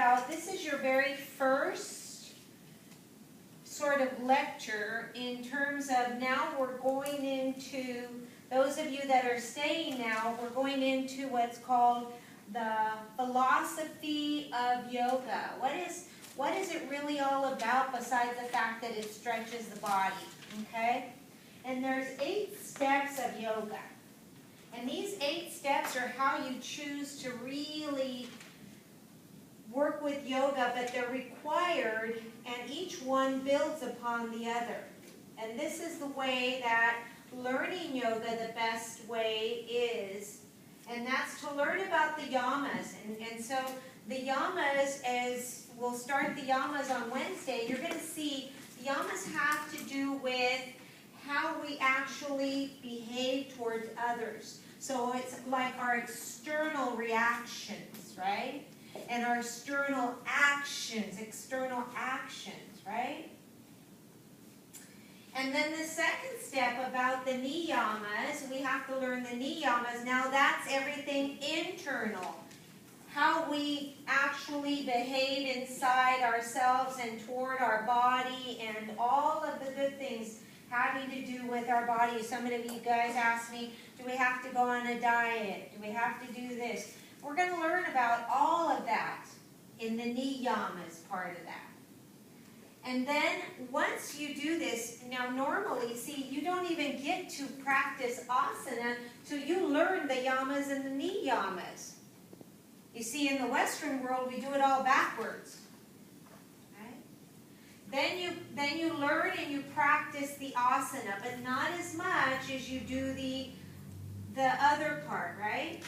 about, this is your very first sort of lecture in terms of now we're going into, those of you that are staying now, we're going into what's called the philosophy of yoga. What is it really all about besides the fact that it stretches the body, okay? And there's 8 steps of yoga. And these 8 steps are how you choose to really work with yoga, but they're required, and each one builds upon the other. And this is the way that learning yoga the best way is, and that's to learn about the yamas. And so the yamas, as we'll start the yamas on Wednesday, you're going to see the yamas have to do with how we actually behave towards others. So it's like our external reactions, right? And our external actions, right? And then the second step about the niyamas, we have to learn the niyamas. Now that's everything internal. How we actually behave inside ourselves and toward our body and all of the good things having to do with our body. Some of you guys ask me, do we have to go on a diet? Do we have to do this? We're going to learn about all of that in the niyamas part of that. And then once you do this, now normally, see, you don't even get to practice asana till you learn the yamas and the niyamas. You see, in the Western world, we do it all backwards. Right? Then you learn and you practice the asana, but not as much as you do the other part, right?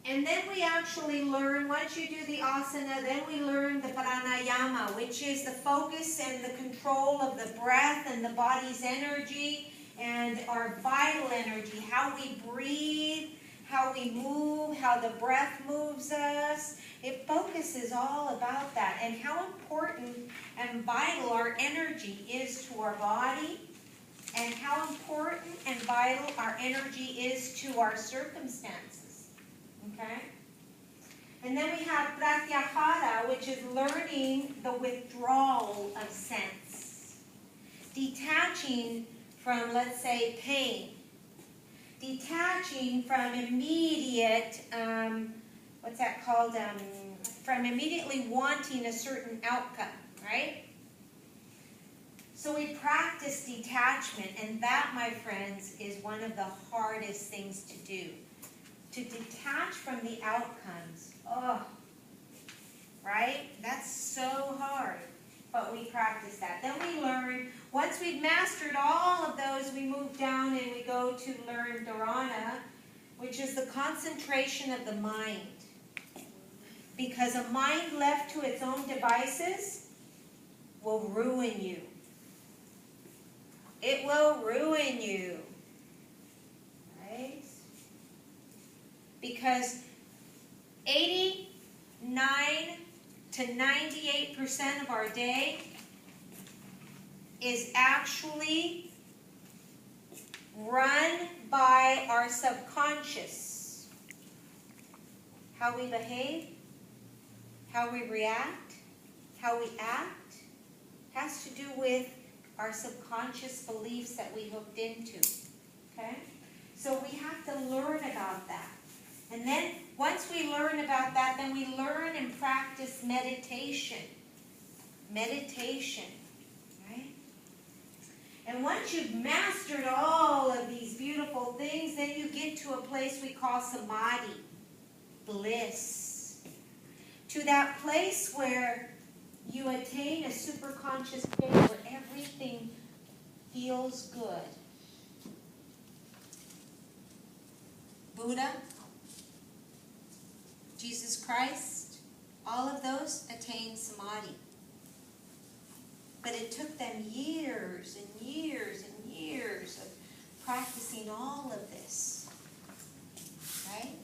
And then we actually learn, once you do the asana, then we learn the pranayama, which is the focus and the control of the breath and the body's energy and our vital energy, how we breathe, how we move, how the breath moves us. It focuses all about that and how important and vital our energy is to our body and how important and vital our energy is to our circumstances. Okay? And then we have pratyahara, which is learning the withdrawal of sense. Detaching from, let's say, pain. Detaching from immediate, what's that called? From immediately wanting a certain outcome, right? So we practice detachment, and that, my friends, is one of the hardest things to do. To detach from the outcomes. Oh, right? That's so hard. But we practice that. Then we learn, once we've mastered all of those, we move down and we go to learn dharana, which is the concentration of the mind. Because a mind left to its own devices will ruin you. It will ruin you. Right? Because 89 to 98% of our day is actually run by our subconscious. How we behave, how we react, how we act, has to do with our subconscious beliefs that we hooked into. Okay? So we have to learn about that. And then once we learn about that, then we learn and practice meditation. Meditation, right? And once you've mastered all of these beautiful things, then you get to a place we call samadhi, bliss. To that place where you attain a superconscious state where everything feels good. Buddha, Jesus Christ, all of those attained samadhi. But it took them years and years and years of practicing all of this. Right?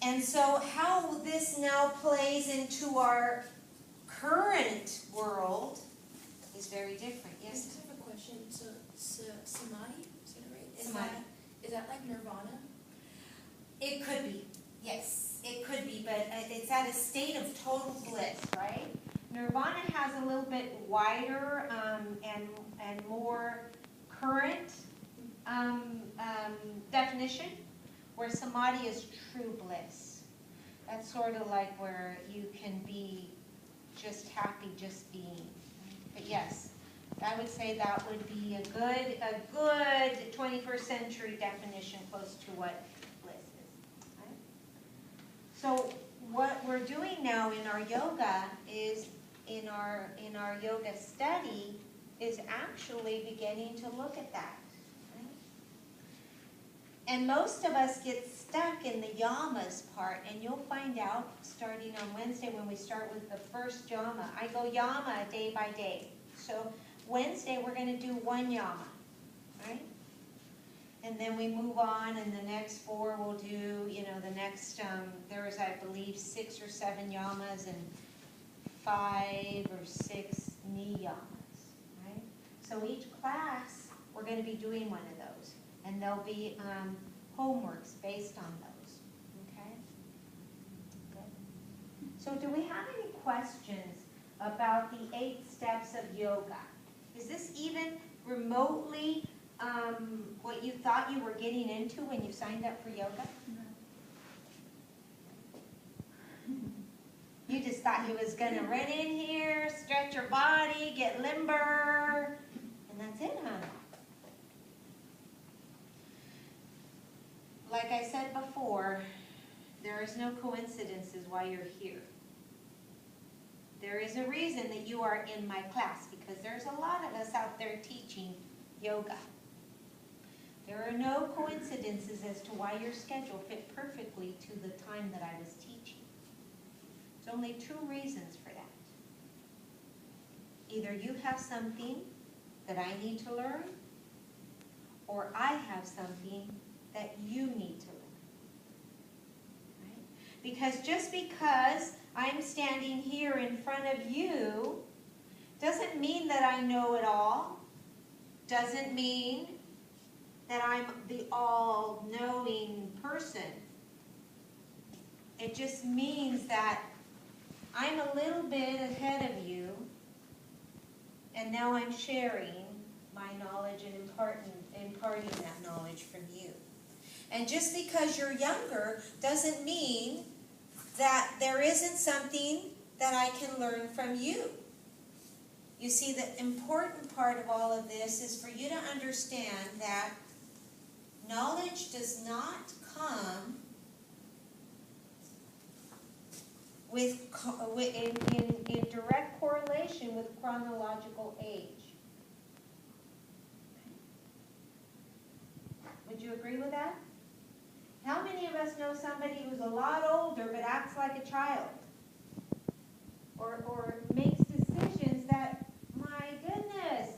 And so how this now plays into our current world is very different. Yes? I just have a question. So samadhi, is that right? Samadhi. Is that like nirvana? It could be, yes, it could be. a state of total bliss, right? Nirvana has a little bit wider and more current definition, where samadhi is true bliss. That's sort of like where you can be just happy just being. But yes, I would say that would be a good 21st century definition, close to what bliss is. Right? So what we're doing now in our yoga is, in our yoga study, is actually beginning to look at that. Right? And most of us get stuck in the yamas part, and you'll find out starting on Wednesday when we start with the first yama. I go yama day by day. So Wednesday we're going to do one yama, right? And then we move on, and the next 4 we'll do, the next, there's, I believe, 6 or 7 yamas and 5 or 6 niyamas, right? So each class, we're going to be doing one of those, and there'll be homeworks based on those, okay? Good. So do we have any questions about the 8 steps of yoga? Is this even remotely what you thought you were getting into when you signed up for yoga? No. You just thought you was going to run in here, stretch your body, get limber, and that's it, huh? Like I said before, there is no coincidences why you're here. There is a reason that you are in my class, because there's a lot of us out there teaching yoga. There are no coincidences as to why your schedule fit perfectly to the time that I was teaching. There's only 2 reasons for that. Either you have something that I need to learn, or I have something that you need to learn. Right? Because just because I'm standing here in front of you doesn't mean that I know it all, doesn't mean that I'm the all-knowing person. It just means that I'm a little bit ahead of you, and now I'm sharing my knowledge and imparting that knowledge from you. And just because you're younger doesn't mean that there isn't something that I can learn from you. You see, the important part of all of this is for you to understand that knowledge does not come in direct correlation with chronological age. Would you agree with that? How many of us know somebody who's a lot older but acts like a child? Or makes decisions that, my goodness,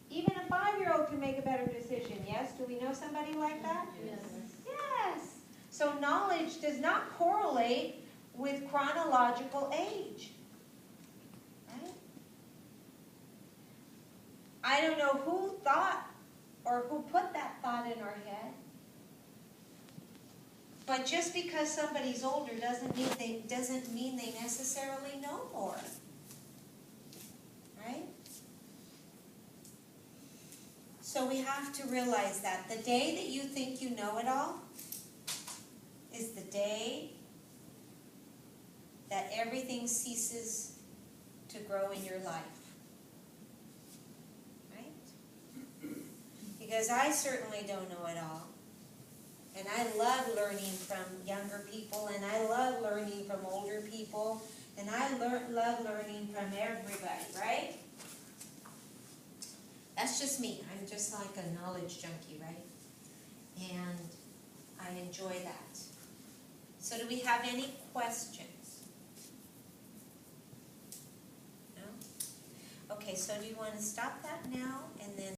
even a 5-year-old can make a better decision, yes? Do we know somebody like that? Yes. Yes. So knowledge does not correlate with chronological age. Right? I don't know who thought or who put that thought in our head. But just because somebody's older doesn't mean they necessarily know more. Right? So we have to realize that the day that you think you know it all is the day that everything ceases to grow in your life. Right? Because I certainly don't know it all. And I love learning from younger people, and I love learning from older people, and I love learning from everybody, right? That's just me. I'm just like a knowledge junkie, right? And I enjoy that. So do we have any questions? No? Okay, so do you want to stop that now and then